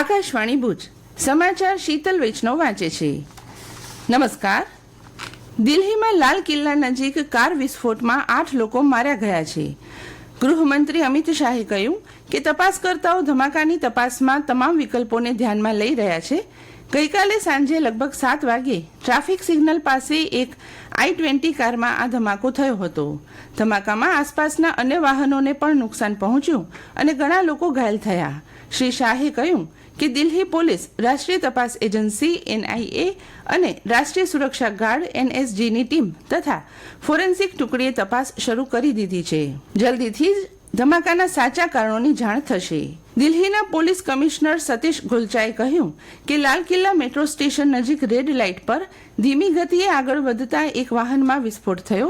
આકાશવાણી ભુજ સમાચાર શીતલ વૈષ્ણવ વાંચે છે। નમસ્કાર। દિલ્હીમાં લાલ કિલ્લા નજીક કાર વિસ્ફોટમાં 8 લોકો માર્યા ગયા છે। ગૃહમંત્રી અમિત શાહે કહ્યું કે તપાસકર્તાઓ ધમાકાની તપાસમાં તમામ વિકલ્પોને ધ્યાનમાં લઈ રહ્યા છે। ગઈકાલે સાંજે લગભગ 7 વાગે ટ્રાફિક સિગ્નલ પાસે એક i20 કારમાં આ ધમાકો થયો હતો। ધમાકામાં આસપાસના અન્ય વાહનોને પણ નુકસાન પહોંચ્યું અને ઘણા લોકો ઘાયલ થયા। શ્રી શાહે કહ્યું કે દિલ્હી પોલીસ, રાષ્ટ્રીય તપાસ એજન્સી NIA અને રાષ્ટ્રીય સુરક્ષા ગાર્ડ NSGની ટીમ તથા ફોરેન્સિક ટુકડીએ તપાસ શરૂ કરી દીધી છે। જલ્દીથી જ ધમાકાના સાચા કારણોની જાણ થશે। દિલ્હીના પોલીસ કમિશનર સતીશ ગુલચાએ કહ્યું કે લાલ કિલ્લા મેટ્રો સ્ટેશન નજીક રેડ લાઇટ પર ધીમી ગતિએ આગળ વધતા એક વાહનમાં વિસ્ફોટ થયો।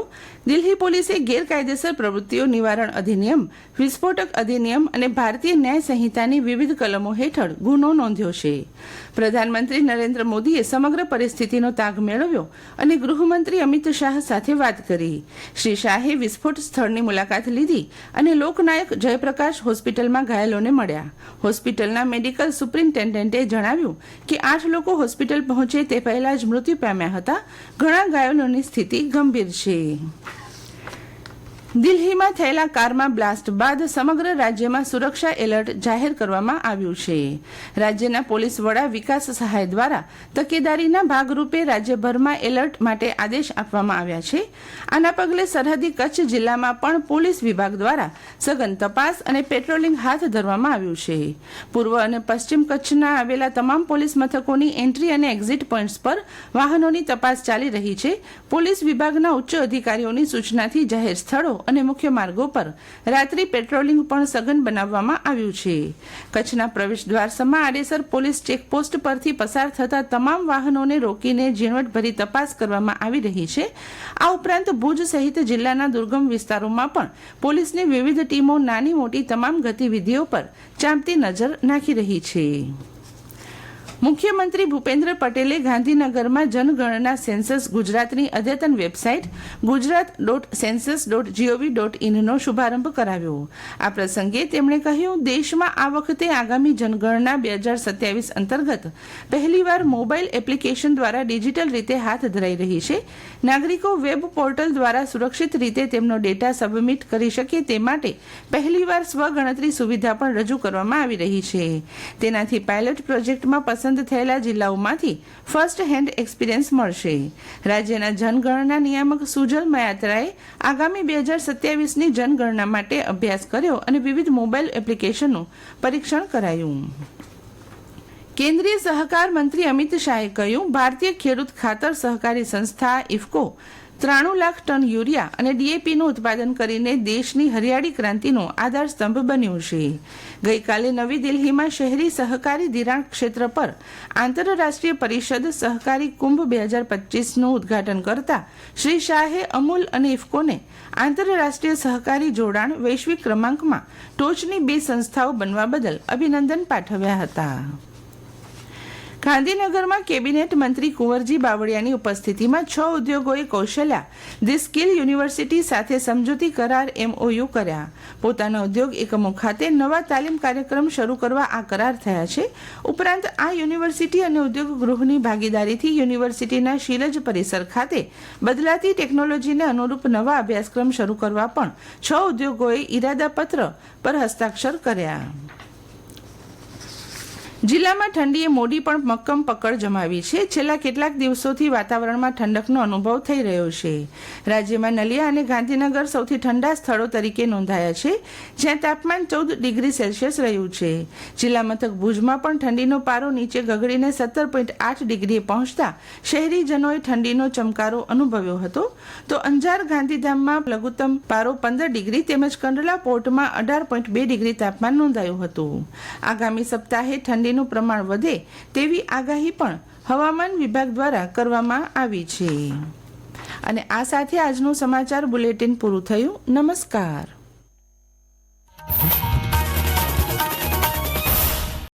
દિલ્હી પોલીસે ગેરકાયદેસર પ્રવૃત્તિઓ નિવારણ અધિનિયમ, વિસ્ફોટક અધિનિયમ અને ભારતીય ન્યાય સંહિતાની વિવિધ કલમો હેઠળ ગુનો નોંધ્યો છે। પ્રધાનમંત્રી નરેન્દ્ર મોદીએ સમગ્ર પરિસ્થિતિનો તાગ મેળવ્યો અને ગૃહમંત્રી અમિત શાહ સાથે વાત કરી। શ્રી શાહે વિસ્ફોટ સ્થળની મુલાકાત લીધી અને લોકનાયક જયપ્રકાશ હોસ્પિટલમાં ઘાયલોને મળ્યા। હોસ્પિટલના મેડિકલ સુપ્રિન્ટેન્ડન્ટે જણાવ્યું કે 8 લોકો હોસ્પિટલ પહોંચે તે પહેલા જ મૃત્યુ પામ્યા હતા। ઘણા ઘાયલોની સ્થિતિ ગંભીર છે। દિલ્હીમાં થયેલા કારમાં બ્લાસ્ટ બાદ સમગ્ર રાજ્યમાં સુરક્ષા એલર્ટ જાહેર કરવામાં આવ્યું છે। રાજ્યના પોલીસ વડા વિકાસ સહાય દ્વારા તકેદારીના ભાગરૂપે રાજ્યભરમાં એલર્ટ માટે આદેશ આપવામાં આવ્યા છે। આના પગલે સરહદી કચ્છ જિલ્લામાં પણ પોલીસ વિભાગ દ્વારા સઘન તપાસ અને પેટ્રોલિંગ હાથ ધરવામાં આવ્યું છે। પૂર્વ અને પશ્ચિમ કચ્છના આવેલા તમામ પોલીસ મથકોની એન્ટ્રી અને એક્ઝિટ પોઈન્ટ્સ પર વાહનોની તપાસ ચાલી રહી છે। પોલીસ વિભાગના ઉચ્ચ અધિકારીઓની સૂચનાથી જાહેર સ્થળો અને મુખ્ય માર્ગો પર રાત્રિ પેટ્રોલિંગ પણ સઘન બનાવવામાં આવ્યું છે। કચ્છના પ્રવેશ દ્વાર સમા આડેસર પોલીસ ચેકપોસ્ટ પરથી પસાર થતા તમામ વાહનોને રોકીને ઝીણવટભરી તપાસ કરવામાં આવી રહી છે। આ ઉપરાંત ભુજ સહિત જિલ્લાના દુર્ગમ વિસ્તારોમાં પણ પોલીસની વિવિધ ટીમો નાની મોટી તમામ ગતિવિધિઓ પર ચાંપતી નજર નાખી રહી છે। મુખ્યમંત્રી ભૂપેન્દ્ર પટેલે ગાંધીનગરમાં જનગણના સેન્સસ ગુજરાતની અદ્યતન વેબસાઇટ gujarat.census.gov.in નો શુભારંભ કરાવ્યો। આ પ્રસંગે તેમણે કહ્યું, દેશમાં આ વખતે આગામી જનગણના 2027 અંતર્ગત પહેલીવાર મોબાઈલ એપ્લિકેશન દ્વારા ડિજિટલ રીતે હાથ ધરાઈ રહી છે। નાગરિકો વેબ પોર્ટલ દ્વારા સુરક્ષિત રીતે તેમનો ડેટા સબમિટ કરી શકે તે માટે પહેલીવાર સ્વગણતરી સુવિધા પણ રજૂ કરવામાં આવી રહી છે। તેનાથી પાયલટ પ્રોજેક્ટમાં પસંદ થયેલા જિલ્લાઓમાંથી ફર્સ્ટ હેન્ડ એક્સપિરિયન્સ મળશે। રાજ્યના જનગણના નિયામક સુજલ મયાત્રાએ આગામી 2027ની જનગણના માટે અભ્યાસ કર્યો અને વિવિધ મોબાઈલ એપ્લિકેશનનું પરીક્ષણ કરાયું। કેન્દ્રીય સહકાર મંત્રી અમિત શાહે કહ્યું, ભારતીય ખેડૂત ખાતર સહકારી સંસ્થા ઇફકો 93 લાખ ટન યુરિયા અને DAPનું ઉત્પાદન કરીને દેશની હરિયાળી ક્રાંતિનો આધારસ્તંભ બન્યું છે। ગઈકાલે નવી દિલ્હીમાં શહેરી સહકારી ધિરાણ ક્ષેત્ર પર આંતરરાષ્ટ્રીય પરિષદ સહકારી કુંભ 2025નું ઉદ્ઘાટન કરતા શ્રી શાહે અમૂલ અને ઇફકોને આંતરરાષ્ટ્રીય સહકારી જોડાણ વૈશ્વિક ક્રમાંકમાં ટોચની 2 સંસ્થાઓ બનવા બદલ અભિનંદન પાઠવ્યા હતા। ગાંધીનગરમાં કેબિનેટ મંત્રી કુંવરજી બાવળિયાની ઉપસ્થિતિમાં 6 ઉદ્યોગોએ કૌશલ્યા ધી સ્કિલ યુનિવર્સિટી સાથે સમજૂતી કરાર MOU કર્યા। પોતાના ઉદ્યોગ એકમો ખાતે નવા તાલીમ કાર્યક્રમ શરૂ કરવા આ કરાર થયા છે। ઉપરાંત આ યુનિવર્સિટી અને ઉદ્યોગ ગૃહની ભાગીદારીથી યુનિવર્સિટીના શીલજ પરિસર ખાતે બદલાતી ટેકનોલોજીને અનુરૂપ નવા અભ્યાસક્રમ શરૂ કરવા પણ 6 ઉદ્યોગોએ ઇરાદાપત્ર પર હસ્તાક્ષર કર્યા। જિલ્લામાં ઠંડીએ મોડી પણ મક્કમ પકડ જમાવી છે। છેલ્લા કેટલાક દિવસોથી વાતાવરણમાં ઠંડકનો અનુભવ થઈ રહ્યો છે। રાજ્યમાં નલિયા અને ગાંધીનગર સૌથી ઠંડા સ્થળો તરીકે નોંધાયા છે, જ્યાં તાપમાન 14 ડિગ્રી સેલ્સિયસ રહ્યું છે। જિલ્લા મથક ભુજમાં પણ ઠંડીનો પારો નીચે ગગડીને 17.8 ડિગ્રીએ પહોંચતા શહેરીજનોએ ઠંડીનો ચમકારો અનુભવ્યો હતો। તો અંજાર ગાંધીધામમાં લઘુત્તમ પારો 15 ડિગ્રી તેમજ કંડલા પોર્ટમાં 18.2 ડિગ્રી તાપમાન નોંધાયું હતું। આગામી સપ્તાહે ઠંડી નું પ્રમાણ વધે તેવી આગાહી પણ હવામાન વિભાગ દ્વારા કરવામાં આવી છે। અને આ સાથે આજનું સમાચાર બુલેટિન પૂરું થયું। નમસ્કાર।